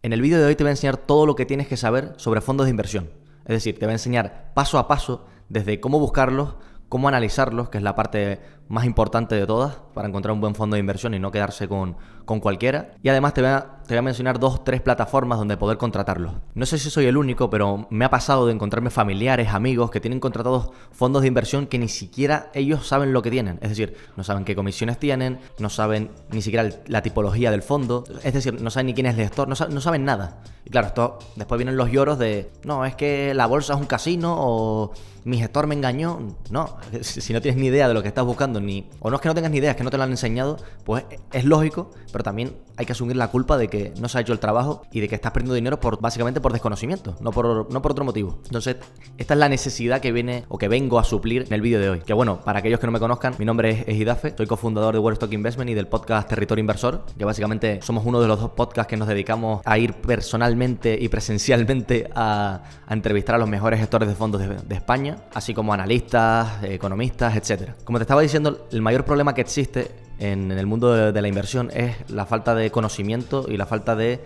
En el vídeo de hoy te voy a enseñar todo lo que tienes que saber sobre fondos de inversión. Es decir, te voy a enseñar paso a paso desde cómo buscarlos, cómo analizarlos, que es la parte más importante de todas para encontrar un buen fondo de inversión y no quedarse con cualquiera. Y además te voy a mencionar 2-3 plataformas donde poder contratarlos. No sé si soy el único, pero me ha pasado de encontrarme familiares, amigos que tienen contratados fondos de inversión que ni siquiera ellos saben lo que tienen. Es decir, no saben qué comisiones tienen, no saben ni siquiera la tipología del fondo. Es decir, no saben ni quién es el gestor, no saben nada. Y claro, esto después vienen los lloros de no, es que la bolsa es un casino o mi gestor me engañó. No, si no tienes ni idea de lo que estás buscando, o no es que no tengas ni idea, es que no te lo han enseñado, pues es lógico, pero también hay que asumir la culpa de que no se ha hecho el trabajo y de que estás perdiendo dinero básicamente por desconocimiento, no por otro motivo. Entonces, esta es la necesidad que viene o que vengo a suplir en el vídeo de hoy. Que bueno, para aquellos que no me conozcan, mi nombre es Idafe, soy cofundador de World Stock Investment y del podcast Territorio Inversor, que básicamente somos uno de los 2 podcasts que nos dedicamos a ir personalmente y presencialmente a entrevistar a los mejores gestores de fondos de España, así como analistas, economistas, etcétera. Como te estaba diciendo, el mayor problema que existe en el mundo de la inversión es la falta de conocimiento y la falta de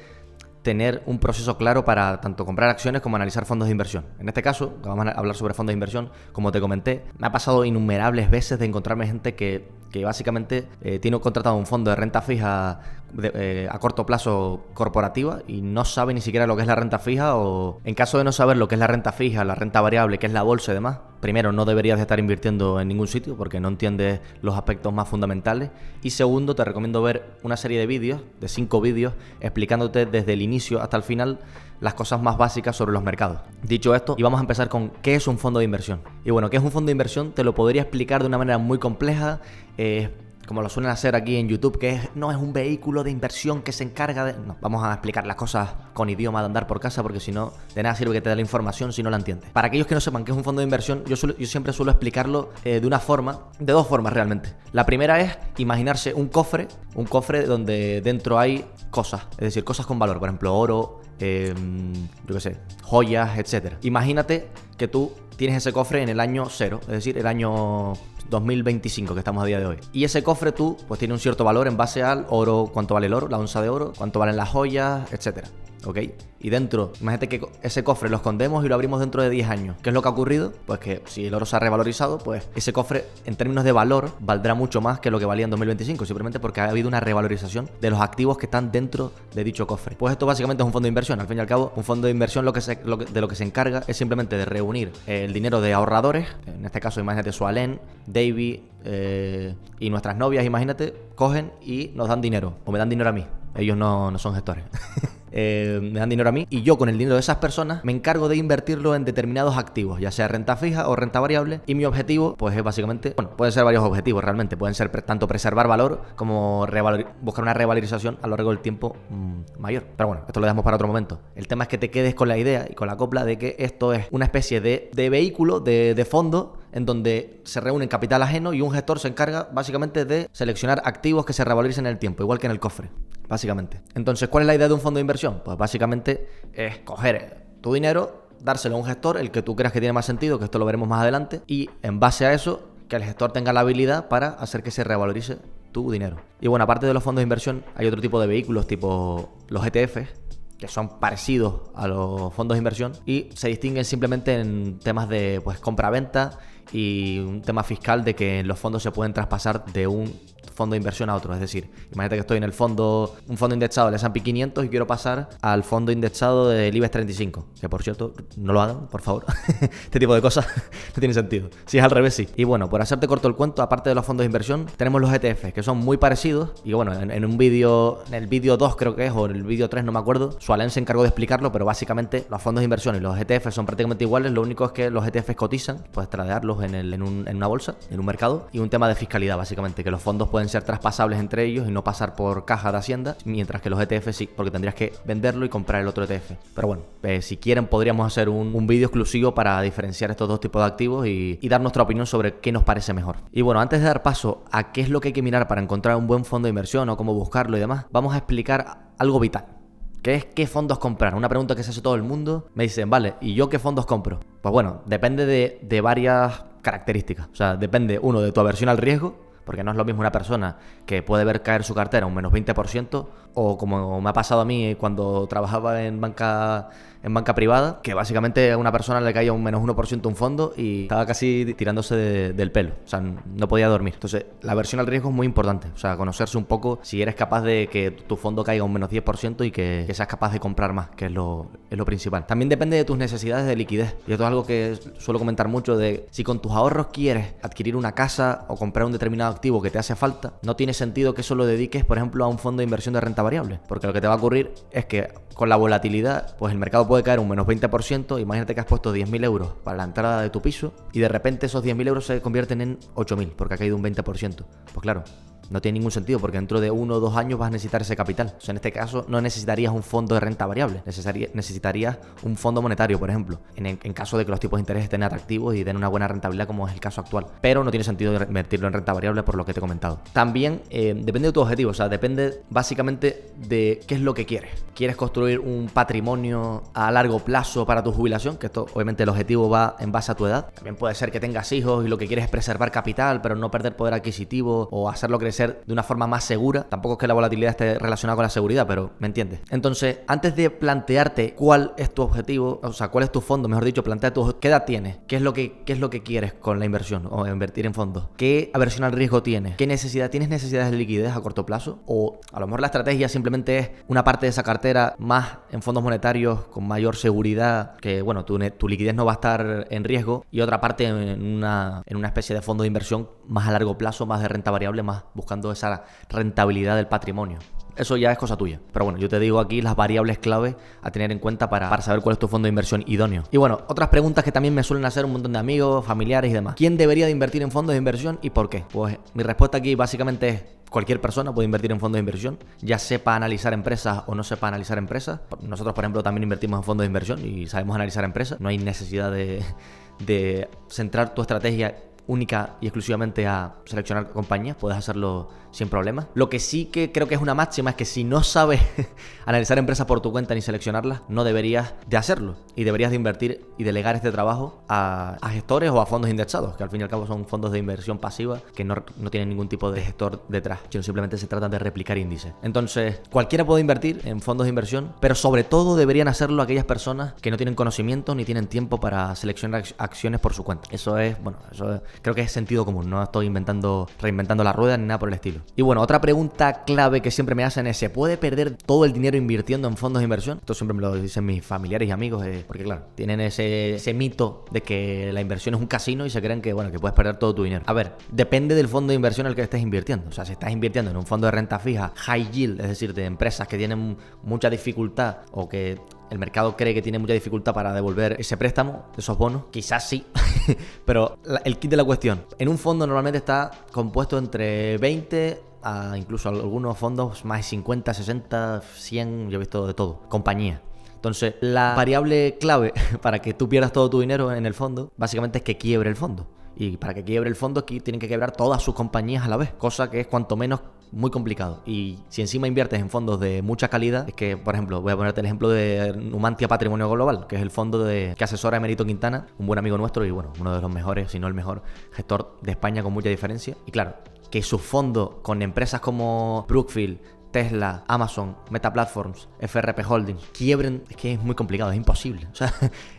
tener un proceso claro para tanto comprar acciones como analizar fondos de inversión. En este caso, vamos a hablar sobre fondos de inversión, como te comenté, me ha pasado innumerables veces de encontrarme gente que básicamente tiene contratado un fondo de renta fija a corto plazo corporativa y no sabe ni siquiera lo que es la renta fija, o en caso de no saber lo que es la renta fija, la renta variable, que es la bolsa y demás, primero, no deberías de estar invirtiendo en ningún sitio porque no entiendes los aspectos más fundamentales, y segundo, te recomiendo ver una serie de vídeos, de 5 vídeos, explicándote desde el inicio hasta el final las cosas más básicas sobre los mercados. Dicho esto, y vamos a empezar con ¿qué es un fondo de inversión? Y bueno, ¿qué es un fondo de inversión? Te lo podría explicar de una manera muy compleja, como lo suelen hacer aquí en YouTube, que no es un vehículo de inversión que se encarga de... No, vamos a explicar las cosas con idioma de andar por casa, porque si no, de nada sirve que te dé la información si no la entiendes. Para aquellos que no sepan qué es un fondo de inversión, yo siempre suelo explicarlo de 2 formas realmente. La primera es imaginarse un cofre donde dentro hay cosas, es decir, cosas con valor, por ejemplo, oro, yo qué sé, joyas, etcétera. Imagínate que tú tienes ese cofre en el año 0, es decir, el año 2025 que estamos a día de hoy. Y ese cofre pues tiene un cierto valor en base al oro, cuánto vale el oro, la onza de oro, cuánto valen las joyas, etcétera. ¿Ok? Y dentro, imagínate que ese cofre lo escondemos y lo abrimos dentro de 10 años. ¿Qué es lo que ha ocurrido? Pues que si el oro se ha revalorizado, pues ese cofre en términos de valor valdrá mucho más que lo que valía en 2025, simplemente porque ha habido una revalorización de los activos que están dentro de dicho cofre. Pues esto básicamente es un fondo de inversión. Al fin y al cabo, un fondo de inversión de lo que se encarga es simplemente de reunir el dinero de ahorradores, en este caso imagínate Sualén, Davy y nuestras novias, imagínate, cogen y nos dan dinero, o me dan dinero a mí. Ellos no son gestores. Me dan dinero a mí y yo con el dinero de esas personas me encargo de invertirlo en determinados activos, ya sea renta fija o renta variable, y mi objetivo pues es básicamente, bueno, pueden ser varios objetivos realmente, pueden ser tanto preservar valor como buscar una revalorización a lo largo del tiempo mayor, pero bueno, esto lo dejamos para otro momento. El tema es que te quedes con la idea y con la copla de que esto es una especie de vehículo, de fondo, en donde se reúne capital ajeno y un gestor se encarga básicamente de seleccionar activos que se revaloricen en el tiempo, igual que en el cofre, básicamente. Entonces, ¿cuál es la idea de un fondo de inversión? Pues básicamente es coger tu dinero, dárselo a un gestor, el que tú creas que tiene más sentido, que esto lo veremos más adelante, y en base a eso, que el gestor tenga la habilidad para hacer que se revalorice tu dinero. Y bueno, aparte de los fondos de inversión, hay otro tipo de vehículos, tipo los ETFs, que son parecidos a los fondos de inversión y se distinguen simplemente en temas de compra-venta y un tema fiscal de que los fondos se pueden traspasar de un fondo de inversión a otro. Es decir, imagínate que estoy en un fondo indexado del S&P 500 y quiero pasar al fondo indexado del IBEX 35, que por cierto, no lo hagan, por favor. Este tipo de cosas no tiene sentido. Si es al revés, sí. Y bueno, por hacerte corto el cuento, aparte de los fondos de inversión, tenemos los ETFs, que son muy parecidos. Y bueno, en el vídeo 2 creo que es, o en el vídeo 3, no me acuerdo, Sualén se encargó de explicarlo, pero básicamente los fondos de inversión y los ETFs son prácticamente iguales. Lo único es que los ETFs cotizan, puedes tradearlos en una bolsa, en un mercado, y un tema de fiscalidad, básicamente, que los fondos pueden ser traspasables entre ellos y no pasar por caja de Hacienda, mientras que los ETFs sí, porque tendrías que venderlo y comprar el otro ETF. Pero bueno, si quieren podríamos hacer un vídeo exclusivo para diferenciar estos 2 tipos de activos y dar nuestra opinión sobre qué nos parece mejor. Y bueno, antes de dar paso a qué es lo que hay que mirar para encontrar un buen fondo de inversión o cómo buscarlo y demás, vamos a explicar algo vital, que es qué fondos comprar. Una pregunta que se hace todo el mundo. Me dicen, vale, ¿y yo qué fondos compro? Pues bueno, depende de varias características. O sea, depende, uno, de tu aversión al riesgo, porque no es lo mismo una persona que puede ver caer su cartera un menos 20%, o como me ha pasado a mí cuando trabajaba en banca privada, que básicamente a una persona le caía un menos 1% un fondo y estaba casi tirándose del pelo, o sea, no podía dormir. Entonces, la aversión al riesgo es muy importante, o sea, conocerse un poco si eres capaz de que tu fondo caiga un menos 10% y que seas capaz de comprar más, que es lo principal. También depende de tus necesidades de liquidez, y esto es algo que suelo comentar mucho, de si con tus ahorros quieres adquirir una casa o comprar un determinado activo que te hace falta, no tiene sentido que eso lo dediques, por ejemplo, a un fondo de inversión de renta variable, porque lo que te va a ocurrir es que con la volatilidad, pues el mercado puede caer un menos 20%. Imagínate que has puesto 10.000 euros para la entrada de tu piso y de repente esos 10.000 euros se convierten en 8.000 porque ha caído un 20%. Pues claro, no tiene ningún sentido, porque dentro de 1 o 2 años vas a necesitar ese capital. O sea, en este caso no necesitarías un fondo de renta variable, necesitarías un fondo monetario, por ejemplo, en caso de que los tipos de interés estén atractivos y den una buena rentabilidad, como es el caso actual. Pero no tiene sentido invertirlo en renta variable por lo que te he comentado. También depende de tu objetivo, o sea, depende básicamente de qué es lo que quieres. ¿Quieres construir un patrimonio a largo plazo para tu jubilación? Que esto, obviamente, el objetivo va en base a tu edad. También puede ser que tengas hijos y lo que quieres es preservar capital, pero no perder poder adquisitivo, o hacerlo crecer de una forma más segura. Tampoco es que la volatilidad esté relacionada con la seguridad, pero me entiendes. Entonces, antes de plantearte cuál es tu objetivo, o sea, cuál es tu fondo, mejor dicho, plantea qué edad tienes, qué es lo que quieres con la inversión o invertir en fondos, qué aversión al riesgo tienes, qué necesidad tienes, necesidades de liquidez a corto plazo, o a lo mejor la estrategia simplemente es una parte de esa cartera más en fondos monetarios con mayor seguridad, que bueno, tu liquidez no va a estar en riesgo, y otra parte en una especie de fondo de inversión más a largo plazo, más de renta variable, más buscando esa rentabilidad del patrimonio. Eso ya es cosa tuya. Pero bueno, yo te digo aquí las variables clave a tener en cuenta para saber cuál es tu fondo de inversión idóneo. Y bueno, otras preguntas que también me suelen hacer un montón de amigos, familiares y demás. ¿Quién debería de invertir en fondos de inversión y por qué? Pues mi respuesta aquí básicamente es: cualquier persona puede invertir en fondos de inversión, ya sepa analizar empresas o no sepa analizar empresas. Nosotros, por ejemplo, también invertimos en fondos de inversión y sabemos analizar empresas. No hay necesidad de centrar tu estrategia única y exclusivamente a seleccionar compañías, puedes hacerlo sin problemas. Lo que sí que creo que es una máxima es que si no sabes analizar empresas por tu cuenta ni seleccionarlas, no deberías de hacerlo, y deberías de invertir y delegar este trabajo a gestores o a fondos indexados, que al fin y al cabo son fondos de inversión pasiva que no tienen ningún tipo de gestor detrás, sino simplemente se tratan de replicar índices. Entonces, cualquiera puede invertir en fondos de inversión, pero sobre todo deberían hacerlo aquellas personas que no tienen conocimiento ni tienen tiempo para seleccionar acciones por su cuenta. Eso creo que es sentido común, no estoy reinventando la rueda ni nada por el estilo. Y bueno, otra pregunta clave que siempre me hacen es: ¿se puede perder todo el dinero invirtiendo en fondos de inversión? Esto siempre me lo dicen mis familiares y amigos, porque claro, tienen ese mito de que la inversión es un casino y se creen que puedes perder todo tu dinero. A ver, depende del fondo de inversión en el que estés invirtiendo. O sea, si estás invirtiendo en un fondo de renta fija, high yield, es decir, de empresas que tienen mucha dificultad o que el mercado cree que tiene mucha dificultad para devolver ese préstamo, esos bonos, quizás sí, pero el kit de la cuestión, en un fondo normalmente está compuesto entre 20 a incluso algunos fondos más de 50, 60, 100, yo he visto de todo, compañías. Entonces, la variable clave para que tú pierdas todo tu dinero en el fondo, básicamente es que quiebre el fondo. Y para que quiebre el fondo, aquí tienen que quebrar todas sus compañías a la vez, cosa que es cuanto menos muy complicado. Y si encima inviertes en fondos de mucha calidad, es que, por ejemplo, voy a ponerte el ejemplo de Numantia Patrimonio Global, que es el fondo que asesora a Emérito Quintana, un buen amigo nuestro y bueno, uno de los mejores, si no el mejor gestor de España con mucha diferencia. Y claro, que sus fondos con empresas como Brookfield, Tesla, Amazon, Meta Platforms, FRP Holdings quiebren, es que es muy complicado, es imposible. O sea,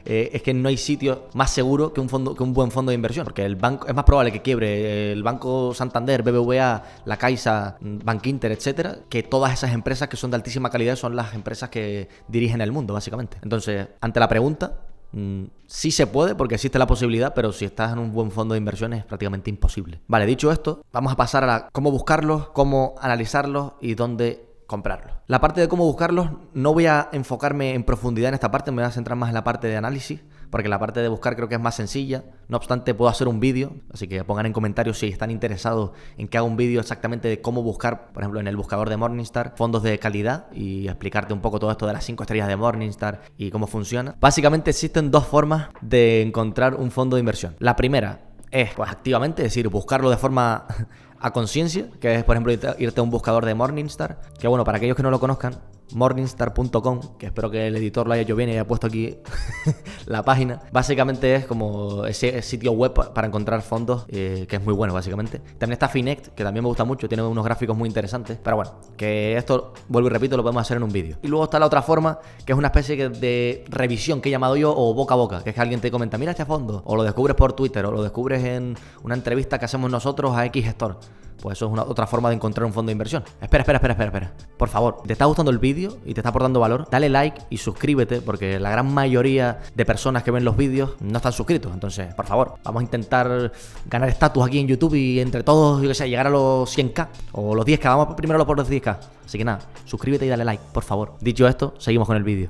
es que no hay sitio más seguro que un buen fondo de inversión, porque el banco es más probable que quiebre el Banco Santander, BBVA, la Caixa, Bankinter, etcétera, que todas esas empresas que son de altísima calidad son las empresas que dirigen el mundo, básicamente. Entonces, ante la pregunta, sí se puede porque existe la posibilidad, pero si estás en un buen fondo de inversiones es prácticamente imposible. Vale, dicho esto, vamos a pasar a cómo buscarlos, cómo analizarlos y dónde comprarlos. La parte de cómo buscarlos, no voy a enfocarme en profundidad en esta parte, me voy a centrar más en la parte de análisis, porque la parte de buscar creo que es más sencilla. No obstante, puedo hacer un vídeo, así que pongan en comentarios si están interesados en que haga un vídeo exactamente de cómo buscar, por ejemplo, en el buscador de Morningstar, fondos de calidad, y explicarte un poco todo esto de las 5 estrellas de Morningstar y cómo funciona. Básicamente existen dos formas de encontrar un fondo de inversión. La primera es, pues, activamente, es decir, buscarlo de forma a conciencia, que es, por ejemplo, irte a un buscador de Morningstar, que bueno, para aquellos que no lo conozcan, morningstar.com, que espero que el editor lo haya hecho bien y haya puesto aquí la página, básicamente es como ese sitio web para encontrar fondos, que es muy bueno básicamente. También está Finect, que también me gusta mucho, tiene unos gráficos muy interesantes, pero bueno, que esto, vuelvo y repito, lo podemos hacer en un vídeo. Y luego está la otra forma, que es una especie de revisión que he llamado yo, o boca a boca, que es que alguien te comenta, mira este fondo, o lo descubres por Twitter, o lo descubres en una entrevista que hacemos nosotros a X gestor. Pues eso es otra forma de encontrar un fondo de inversión. Espera. Por favor, ¿te está gustando el vídeo y te está aportando valor? Dale like y suscríbete, porque la gran mayoría de personas que ven los vídeos no están suscritos. Entonces, por favor, vamos a intentar ganar estatus aquí en YouTube y entre todos, yo que sé, llegar a los 100k o los 10k. Vamos primero por los 10k. Así que nada, suscríbete y dale like, por favor. Dicho esto, seguimos con el vídeo.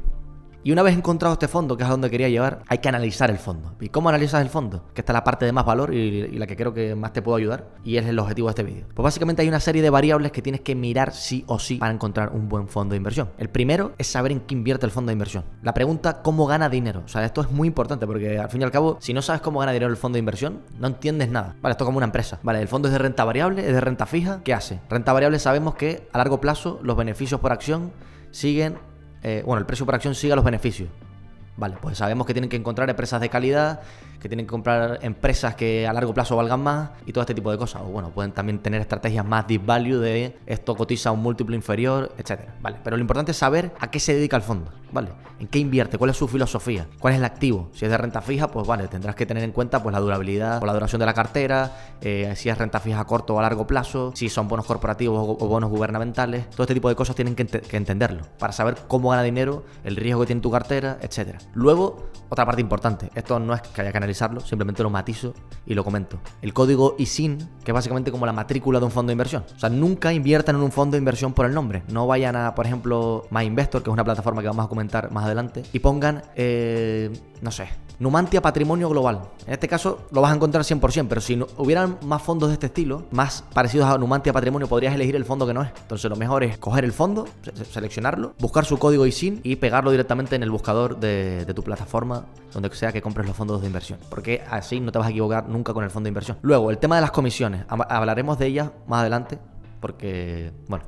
Y una vez encontrado este fondo, que es a donde quería llevar, hay que analizar el fondo. ¿Y cómo analizas el fondo? Que esta es la parte de más valor y la que creo que más te puedo ayudar. Y es el objetivo de este vídeo. Pues básicamente hay una serie de variables que tienes que mirar sí o sí para encontrar un buen fondo de inversión. El primero es saber en qué invierte el fondo de inversión. La pregunta, ¿cómo gana dinero? O sea, esto es muy importante porque al fin y al cabo, si no sabes cómo gana dinero el fondo de inversión, no entiendes nada. Vale, esto es como una empresa. Vale, el fondo es de renta variable, es de renta fija. ¿Qué hace? Renta variable sabemos que a largo plazo los beneficios por acción siguen... el precio por acción sigue a los beneficios. Vale, pues sabemos que tienen que encontrar empresas de calidad, que tienen que comprar empresas que a largo plazo valgan más y todo este tipo de cosas. O bueno, pueden también tener estrategias más deep value de esto cotiza a un múltiplo inferior, etcétera. Vale, pero lo importante es saber a qué se dedica el fondo, ¿vale? En qué invierte, cuál es su filosofía, cuál es el activo. Si es de renta fija, pues vale, tendrás que tener en cuenta pues la durabilidad o la duración de la cartera, si es renta fija a corto o a largo plazo, si son bonos corporativos o bonos gubernamentales. Todo este tipo de cosas tienen que entenderlo para saber cómo gana dinero, el riesgo que tiene tu cartera, etcétera. Luego, otra parte importante, esto no es que haya que analizarlo, simplemente lo matizo y lo comento. El código ISIN, que es básicamente como la matrícula de un fondo de inversión. O sea, nunca inviertan en un fondo de inversión por el nombre. No vayan a, por ejemplo, MyInvestor, que es una plataforma que vamos a comentar más adelante, y pongan, no sé, Numantia Patrimonio Global. En este caso lo vas a encontrar 100%, pero si hubieran más fondos de este estilo, más parecidos a Numantia Patrimonio, podrías elegir el fondo que no es. Entonces lo mejor es coger el fondo, seleccionarlo, buscar su código ISIN y pegarlo directamente en el buscador de tu plataforma, donde sea que compres los fondos de inversión. Porque así no te vas a equivocar nunca con el fondo de inversión. Luego, el tema de las comisiones. Hablaremos de ellas más adelante, porque, bueno,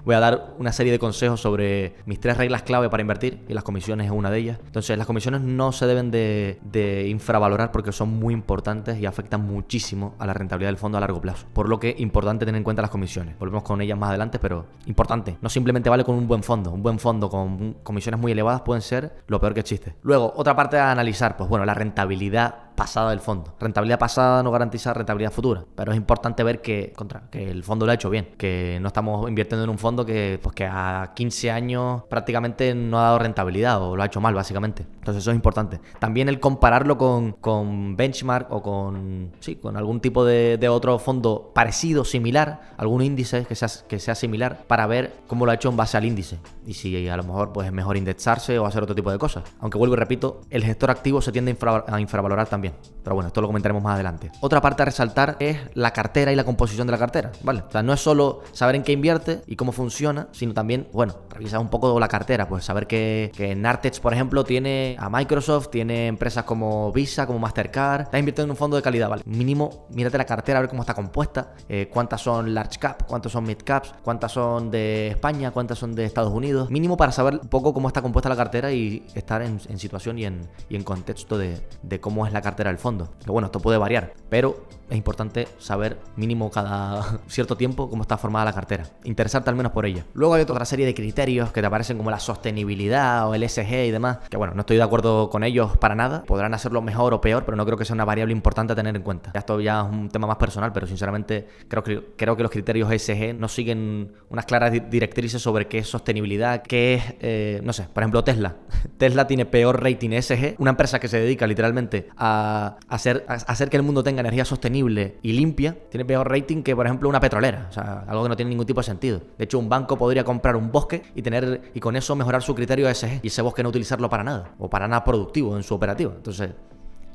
voy a dar una serie de consejos sobre mis 3 reglas clave para invertir y las comisiones es una de ellas. Entonces, las comisiones no se deben de infravalorar porque son muy importantes y afectan muchísimo a la rentabilidad del fondo a largo plazo. Por lo que, importante tener en cuenta las comisiones. Volvemos con ellas más adelante, pero importante. No simplemente vale con un buen fondo. Un buen fondo con comisiones muy elevadas pueden ser lo peor que existe. Luego, otra parte a analizar, pues bueno, la rentabilidad pasada del fondo. Rentabilidad pasada no garantiza rentabilidad futura, pero es importante ver que el fondo lo ha hecho bien, que no estamos invirtiendo en un fondo que a 15 años prácticamente no ha dado rentabilidad o lo ha hecho mal básicamente. Entonces eso es importante. También el compararlo con benchmark o con algún tipo de otro fondo parecido, similar, algún índice que sea similar para ver cómo lo ha hecho en base al índice y si a lo mejor pues es mejor indexarse o hacer otro tipo de cosas. Aunque vuelvo y repito, el gestor activo se tiende a infravalorar también. Pero bueno, esto lo comentaremos más adelante. Otra parte a resaltar es la cartera y la composición de la cartera, ¿vale? O sea, no es solo saber en qué invierte y cómo funciona, sino también, bueno, revisar un poco la cartera, pues saber que Nartex, por ejemplo, tiene a Microsoft, tiene empresas como Visa, como Mastercard, está invirtiendo en un fondo de calidad, ¿vale? Mínimo, mírate la cartera, a ver cómo está compuesta, cuántas son large cap, cuántas son mid caps, cuántas son de España, cuántas son de Estados Unidos, mínimo para saber un poco cómo está compuesta la cartera y estar en situación y en contexto de cómo es la cartera del fondo. Que bueno, esto puede variar, pero es importante saber mínimo cada cierto tiempo cómo está formada la cartera, interesarte al menos por ella. Luego hay otra serie de criterios que te aparecen como la sostenibilidad o el ESG y demás, que bueno, no estoy de acuerdo con ellos para nada, podrán hacerlo mejor o peor, pero no creo que sea una variable importante a tener en cuenta. Esto ya es un tema más personal, pero sinceramente creo que los criterios ESG no siguen unas claras directrices sobre qué es sostenibilidad, qué es, no sé, por ejemplo Tesla. Tesla tiene peor rating ESG, una empresa que se dedica literalmente a hacer que el mundo tenga energía sostenible y limpia, tiene peor rating que, por ejemplo, una petrolera. O sea, algo que no tiene ningún tipo de sentido. De hecho, un banco podría comprar un bosque y con eso mejorar su criterio ESG y ese bosque no utilizarlo para nada o para nada productivo en su operativa. Entonces,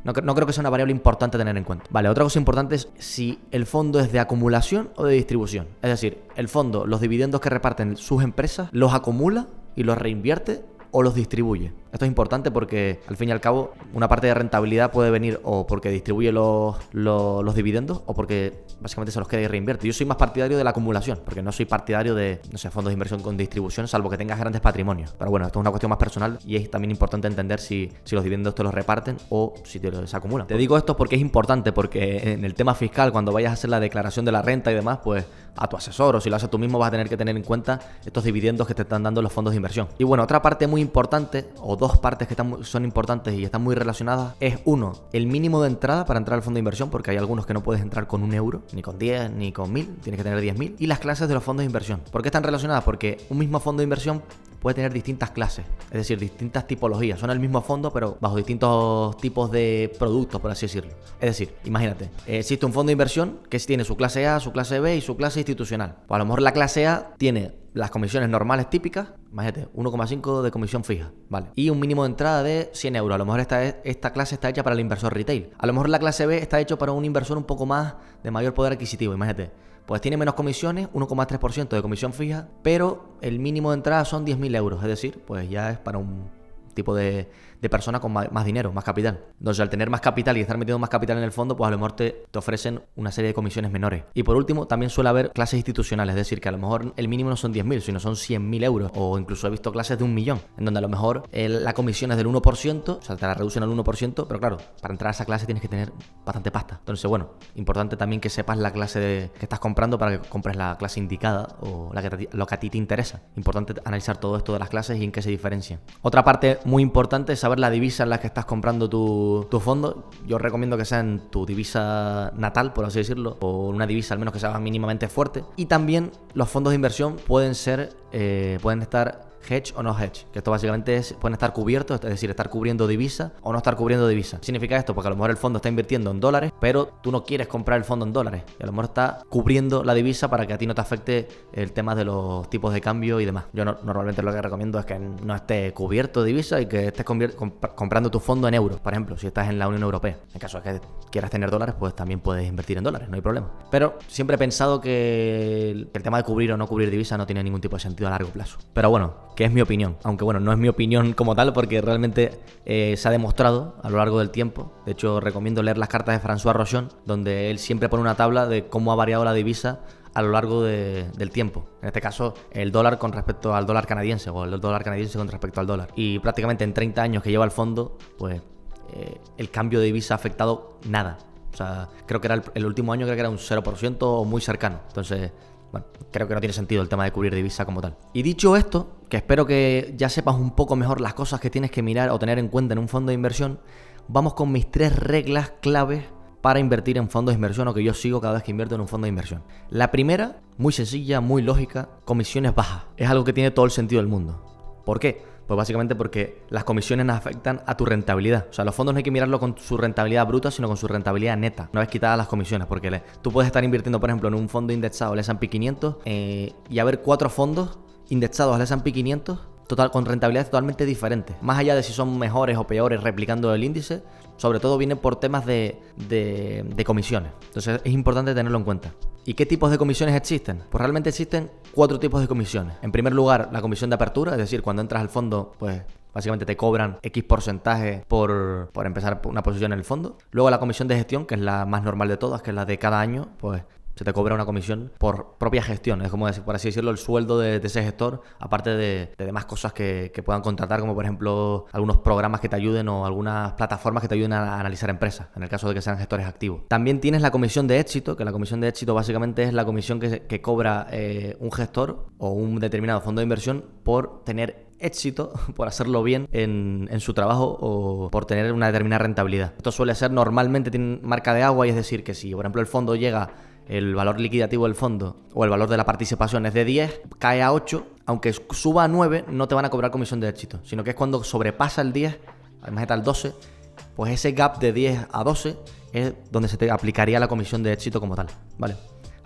no creo que sea una variable importante a tener en cuenta. Vale, otra cosa importante es si el fondo es de acumulación o de distribución. Es decir, el fondo, los dividendos que reparten sus empresas, los acumula y los reinvierte o los distribuye. Esto es importante porque, al fin y al cabo, una parte de rentabilidad puede venir o porque distribuye los dividendos o porque básicamente se los queda y reinvierte. Yo soy más partidario de la acumulación, porque no soy partidario de, no sé, fondos de inversión con distribución, salvo que tengas grandes patrimonios. Pero bueno, esto es una cuestión más personal y es también importante entender si los dividendos te los reparten o si te los acumulan. Te digo esto porque es importante, porque en el tema fiscal, cuando vayas a hacer la declaración de la renta y demás, pues a tu asesor o si lo haces tú mismo vas a tener que tener en cuenta estos dividendos que te están dando los fondos de inversión. Y bueno, otra parte muy importante, o dos partes que son importantes y están muy relacionadas, es uno, el mínimo de entrada para entrar al fondo de inversión, porque hay algunos que no puedes entrar con 1 euro, ni con 10, ni con 1000, tienes que tener 10.000, y las clases de los fondos de inversión. ¿Por qué están relacionadas? Porque un mismo fondo de inversión puede tener distintas clases, es decir, distintas tipologías. Son el mismo fondo, pero bajo distintos tipos de productos, por así decirlo. Es decir, imagínate, existe un fondo de inversión que tiene su clase A, su clase B y su clase institucional. Pues a lo mejor la clase A tiene las comisiones normales típicas, imagínate, 1,5 de comisión fija, ¿vale? Y un mínimo de entrada de 100 euros. A lo mejor esta clase está hecha para el inversor retail. A lo mejor la clase B está hecha para un inversor un poco más de mayor poder adquisitivo, imagínate. Pues tiene menos comisiones, 1,3% de comisión fija, pero el mínimo de entrada son 10.000 euros. Es decir, pues ya es para un tipo de persona con más dinero, más capital. Entonces, al tener más capital y estar metiendo más capital en el fondo, pues a lo mejor te ofrecen una serie de comisiones menores. Y por último, también suele haber clases institucionales, es decir, que a lo mejor el mínimo no son 10.000, sino son 100.000 euros. O incluso he visto clases de 1 millón, en donde a lo mejor la comisión es del 1%, o sea, te la reducen al 1%, pero claro, para entrar a esa clase tienes que tener bastante pasta. Entonces, bueno, importante también que sepas la clase que estás comprando para que compres la clase indicada o lo que a ti te interesa. Importante analizar todo esto de las clases y en qué se diferencian. Otra parte muy importante es saber la divisa en la que estás comprando tu fondo. Yo recomiendo que sea en tu divisa natal, por así decirlo, o una divisa al menos que sea mínimamente fuerte. Y también los fondos de inversión pueden estar hedge o no hedge, que esto básicamente pueden estar cubiertos, es decir, estar cubriendo divisa o no estar cubriendo divisa. ¿Qué significa esto? Porque a lo mejor el fondo está invirtiendo en dólares, pero tú no quieres comprar el fondo en dólares y a lo mejor está cubriendo la divisa para que a ti no te afecte el tema de los tipos de cambio y demás. Yo normalmente lo que recomiendo es que no esté cubierto de divisa y que estés comprando tu fondo en euros, por ejemplo, si estás en la Unión Europea. En caso de que quieras tener dólares, pues también puedes invertir en dólares, no hay problema. Pero siempre he pensado que el tema de cubrir o no cubrir divisa no tiene ningún tipo de sentido a largo plazo. Pero bueno, que es mi opinión, aunque bueno, no es mi opinión como tal porque realmente se ha demostrado a lo largo del tiempo. De hecho, recomiendo leer las cartas de François Rochon, donde él siempre pone una tabla de cómo ha variado la divisa a lo largo del tiempo. En este caso, el dólar con respecto al dólar canadiense o el dólar canadiense con respecto al dólar. Y prácticamente en 30 años que lleva el fondo, pues el cambio de divisa ha afectado nada. O sea, creo que era el último año, creo que era un 0% o muy cercano. Entonces, bueno, creo que no tiene sentido el tema de cubrir divisa como tal. Y dicho esto, que espero que ya sepas un poco mejor las cosas que tienes que mirar o tener en cuenta en un fondo de inversión, vamos con mis 3 reglas claves para invertir en fondos de inversión o que yo sigo cada vez que invierto en un fondo de inversión. La primera, muy sencilla, muy lógica, comisiones bajas. Es algo que tiene todo el sentido del mundo. ¿Por qué? Pues básicamente porque las comisiones afectan a tu rentabilidad. O sea, los fondos no hay que mirarlo con su rentabilidad bruta, sino con su rentabilidad neta, una vez quitadas las comisiones. Porque tú puedes estar invirtiendo, por ejemplo, en un fondo indexado al S&P 500 y haber 4 fondos indexados al S&P 500 con rentabilidades totalmente diferentes. Más allá de si son mejores o peores replicando el índice, sobre todo viene por temas de comisiones. Entonces es importante tenerlo en cuenta. ¿Y qué tipos de comisiones existen? Pues realmente existen 4 tipos de comisiones. En primer lugar, la comisión de apertura, es decir, cuando entras al fondo, pues básicamente te cobran X porcentaje por empezar una posición en el fondo. Luego la comisión de gestión, que es la más normal de todas, que es la de cada año, pues se te cobra una comisión por propia gestión. Es como, por así decirlo, el sueldo de ese gestor, aparte de demás cosas que puedan contratar, como por ejemplo algunos programas que te ayuden o algunas plataformas que te ayuden a analizar empresas, en el caso de que sean gestores activos. También tienes la comisión de éxito, que la comisión de éxito básicamente es la comisión que cobra un gestor o un determinado fondo de inversión por tener éxito, por hacerlo bien en su trabajo o por tener una determinada rentabilidad. Esto suele ser normalmente, tiene marca de agua, y es decir, que si por ejemplo el fondo llega, el valor liquidativo del fondo o el valor de la participación es de 10, cae a 8, aunque suba a 9, no te van a cobrar comisión de éxito, sino que es cuando sobrepasa el 10, además está el 12, pues ese gap de 10 a 12 es donde se te aplicaría la comisión de éxito como tal, ¿vale?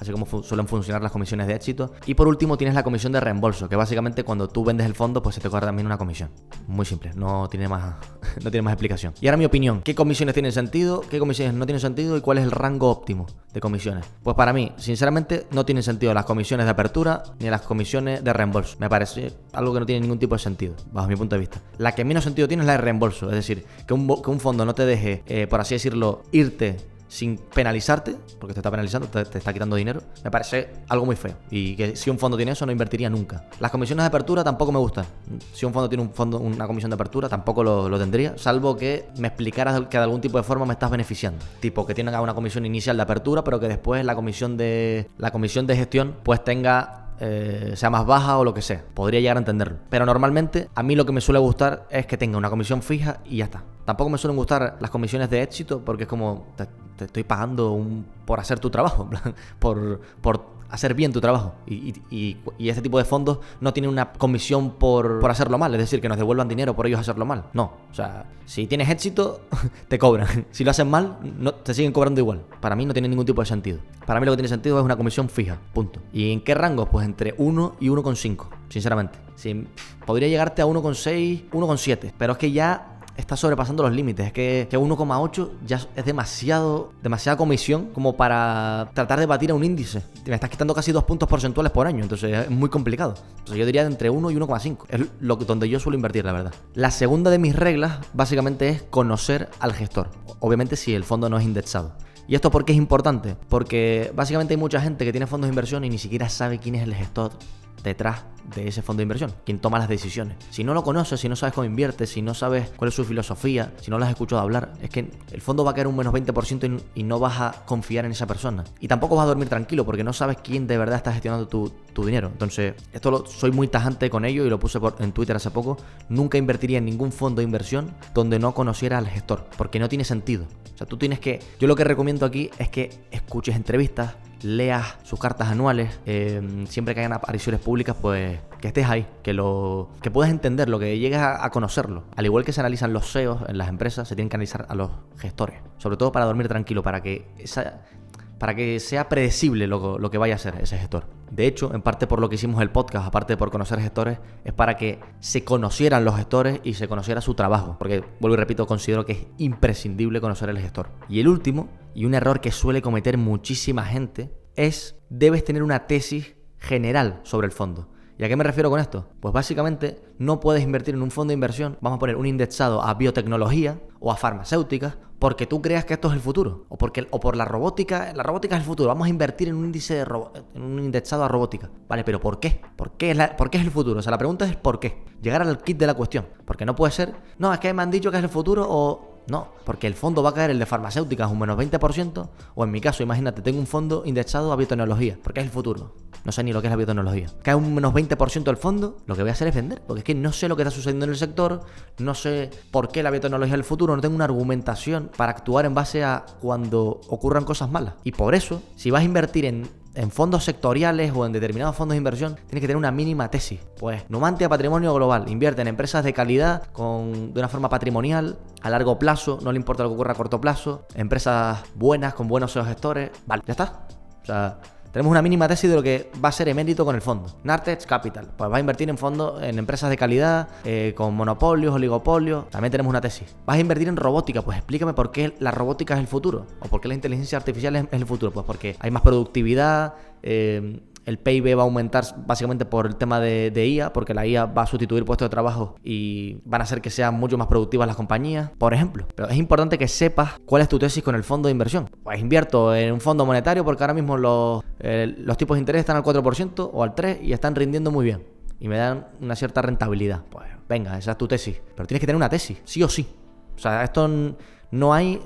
así como suelen funcionar las comisiones de éxito. Y por último tienes la comisión de reembolso, que básicamente cuando tú vendes el fondo, pues se te cobra también una comisión. Muy simple, no tiene más explicación. Y ahora mi opinión, ¿qué comisiones tienen sentido? ¿Qué comisiones no tienen sentido? ¿Y cuál es el rango óptimo de comisiones? Pues para mí, sinceramente, no tienen sentido las comisiones de apertura ni las comisiones de reembolso. Me parece algo que no tiene ningún tipo de sentido, bajo mi punto de vista. La que menos sentido tiene es la de reembolso, es decir, que un fondo no te deje, por así decirlo, irte sin penalizarte, porque te está penalizando, te está quitando dinero, me parece algo muy feo. Y que si un fondo tiene eso, no invertiría nunca. Las comisiones de apertura tampoco me gustan. Si un fondo tiene una comisión de apertura, tampoco lo tendría, salvo que me explicaras que de algún tipo de forma me estás beneficiando. Tipo, que tenga una comisión inicial de apertura, pero que después la comisión de gestión pues sea más baja o lo que sea. Podría llegar a entenderlo. Pero normalmente a mí lo que me suele gustar es que tenga una comisión fija y ya está. Tampoco me suelen gustar las comisiones de éxito porque es como te estoy pagando por hacer tu trabajo, por hacer bien tu trabajo. Y este tipo de fondos no tienen una comisión por hacerlo mal, es decir, que nos devuelvan dinero por ellos hacerlo mal. No, o sea, si tienes éxito, te cobran. Si lo hacen mal, no, te siguen cobrando igual. Para mí no tiene ningún tipo de sentido. Para mí lo que tiene sentido es una comisión fija, punto. ¿Y en qué rango? Pues entre 1 y 1,5, sinceramente. Podría llegarte a 1,6, 1,7, pero es que ya está sobrepasando los límites. Es que 1,8 ya es demasiada comisión como para tratar de batir a un índice. Me estás quitando casi 2 puntos porcentuales por año, entonces es muy complicado. Entonces yo diría de entre 1 y 1,5. Es donde yo suelo invertir, la verdad. La segunda de mis reglas básicamente es conocer al gestor. Obviamente si el fondo no es indexado. ¿Y esto por qué es importante? Porque básicamente hay mucha gente que tiene fondos de inversión y ni siquiera sabe quién es el gestor detrás de ese fondo de inversión, quien toma las decisiones. Si no lo conoces, si no sabes cómo invierte, si no sabes cuál es su filosofía, si no lo has escuchado hablar, es que el fondo va a caer un menos 20% y no vas a confiar en esa persona. Y tampoco vas a dormir tranquilo porque no sabes quién de verdad está gestionando tu dinero. Entonces, soy muy tajante con ello y lo puse en Twitter hace poco. Nunca invertiría en ningún fondo de inversión donde no conociera al gestor, porque no tiene sentido. O sea, yo lo que recomiendo aquí es que escuches entrevistas, leas sus cartas anuales, siempre que hayan apariciones públicas, pues que estés ahí, que puedas entenderlo, que llegues a conocerlo. Al igual que se analizan los CEOs en las empresas, se tienen que analizar a los gestores, sobre todo para dormir tranquilo, para que sea predecible lo que vaya a hacer ese gestor. De hecho, en parte por lo que hicimos el podcast, aparte de por conocer gestores, es para que se conocieran los gestores y se conociera su trabajo. Porque, vuelvo y repito, considero que es imprescindible conocer al gestor. Y el último, y un error que suele cometer muchísima gente, debes tener una tesis general sobre el fondo. ¿Y a qué me refiero con esto? Pues básicamente no puedes invertir en un fondo de inversión, vamos a poner un indexado a biotecnología o a farmacéuticas, porque tú creas que esto es el futuro, o por la robótica es el futuro, vamos a invertir en un indexado a robótica. Vale, pero ¿por qué? ¿Por qué es el futuro? O sea, la pregunta es ¿por qué? Llegar al kit de la cuestión, porque no puede ser, no, es que me han dicho que es el futuro o... No, porque el fondo va a caer, el de farmacéuticas, un menos 20%, o en mi caso, imagínate, tengo un fondo indexado a biotecnología, porque es el futuro. No sé ni lo que es la biotecnología. Cae un menos 20% el fondo, lo que voy a hacer es vender, porque es que no sé lo que está sucediendo en el sector, no sé por qué la biotecnología es el futuro, no tengo una argumentación para actuar en base a cuando ocurran cosas malas. Y por eso, si vas a invertir en fondos sectoriales o en determinados fondos de inversión, tienes que tener una mínima tesis. Pues Numantia Patrimonio Global invierte en empresas de calidad de una forma patrimonial, a largo plazo, no le importa lo que ocurra a corto plazo, empresas buenas, con buenos gestores. Vale, ya está. O sea, tenemos una mínima tesis de lo que va a ser emérito con el fondo. Nartex Capital, pues va a invertir en empresas de calidad, con monopolios, oligopolios. También tenemos una tesis. Vas a invertir en robótica, pues explícame por qué la robótica es el futuro. O por qué la inteligencia artificial es el futuro. Pues porque hay más productividad, el PIB va a aumentar básicamente por el tema de IA, porque la IA va a sustituir puestos de trabajo y van a hacer que sean mucho más productivas las compañías, por ejemplo. Pero es importante que sepas cuál es tu tesis con el fondo de inversión. Pues invierto en un fondo monetario porque ahora mismo los tipos de interés están al 4% o al 3% y están rindiendo muy bien. Y me dan una cierta rentabilidad. Pues venga, esa es tu tesis. Pero tienes que tener una tesis, sí o sí. O sea, esto no hay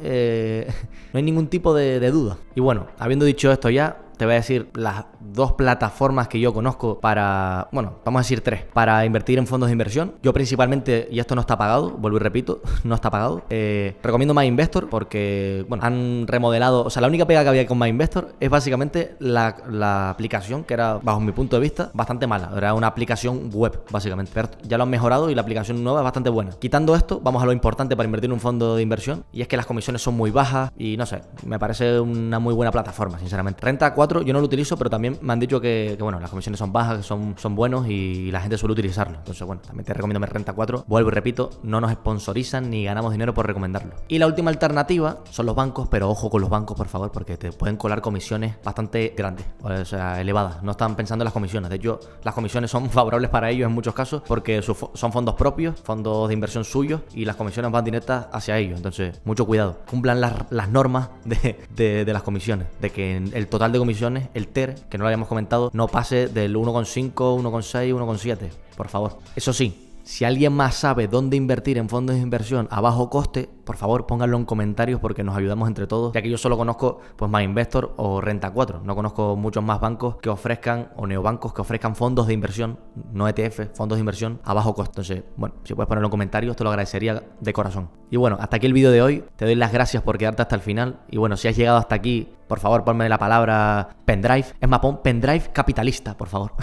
ningún tipo de duda. Y bueno, habiendo dicho esto ya, te voy a decir las 2 plataformas que yo conozco vamos a decir 3, para invertir en fondos de inversión. Yo principalmente, y esto no está pagado, vuelvo y repito, no está pagado, recomiendo MyInvestor porque, han remodelado, o sea, la única pega que había con MyInvestor es básicamente la aplicación, que era, bajo mi punto de vista, bastante mala. Era una aplicación web, básicamente. Pero ya lo han mejorado y la aplicación nueva es bastante buena. Quitando esto, vamos a lo importante para invertir en un fondo de inversión, y es que las comisiones son muy bajas y no sé, me parece una muy buena plataforma, sinceramente. Renta 4 yo no lo utilizo, pero también me han dicho que bueno, las comisiones son bajas, que son buenos y la gente suele utilizarlo. Entonces, bueno, también te recomiendo Renta 4. Vuelvo y repito, no nos sponsorizan ni ganamos dinero por recomendarlo. Y la última alternativa son los bancos, pero ojo con los bancos, por favor, porque te pueden colar comisiones bastante grandes, o sea, elevadas. No están pensando en las comisiones. De hecho, las comisiones son favorables para ellos en muchos casos porque son fondos propios, fondos de inversión suyos, y las comisiones van directas hacia ellos. Entonces, mucho cuidado. Cumplan las normas de las comisiones, de que el total de comisiones, el TER, que no lo habíamos comentado, no pase del 1,5, 1,6, 1,7, por favor. Eso sí, si alguien más sabe dónde invertir en fondos de inversión a bajo coste, por favor pónganlo en comentarios porque nos ayudamos entre todos, ya que yo solo conozco pues MyInvestor o Renta 4. No conozco muchos más bancos que ofrezcan, o neobancos que ofrezcan fondos de inversión, no ETF, fondos de inversión a bajo coste. Entonces, bueno, si puedes ponerlo en comentarios, te lo agradecería de corazón. Y bueno, hasta aquí el vídeo de hoy. Te doy las gracias por quedarte hasta el final. Y bueno, si has llegado hasta aquí, por favor ponme la palabra pendrive. Es más, pon pendrive capitalista, por favor.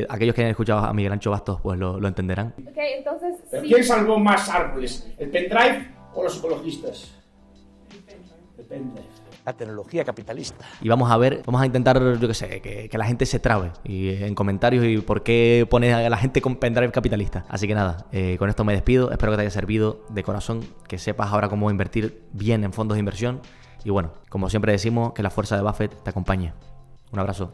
Aquellos que hayan escuchado a Miguel Ancho Bastos pues lo entenderán. Okay, entonces, ¿Pero sí. quién salvó más árboles? ¿El pendrive o los ecologistas? El pendrive. La tecnología capitalista. Y vamos a intentar, yo qué sé, que la gente se trabe y en comentarios y por qué pone a la gente con pendrive capitalista. Así que nada, con esto me despido. Espero que te haya servido de corazón, que sepas ahora cómo invertir bien en fondos de inversión. Y bueno, como siempre decimos, que la fuerza de Buffett te acompañe. Un abrazo.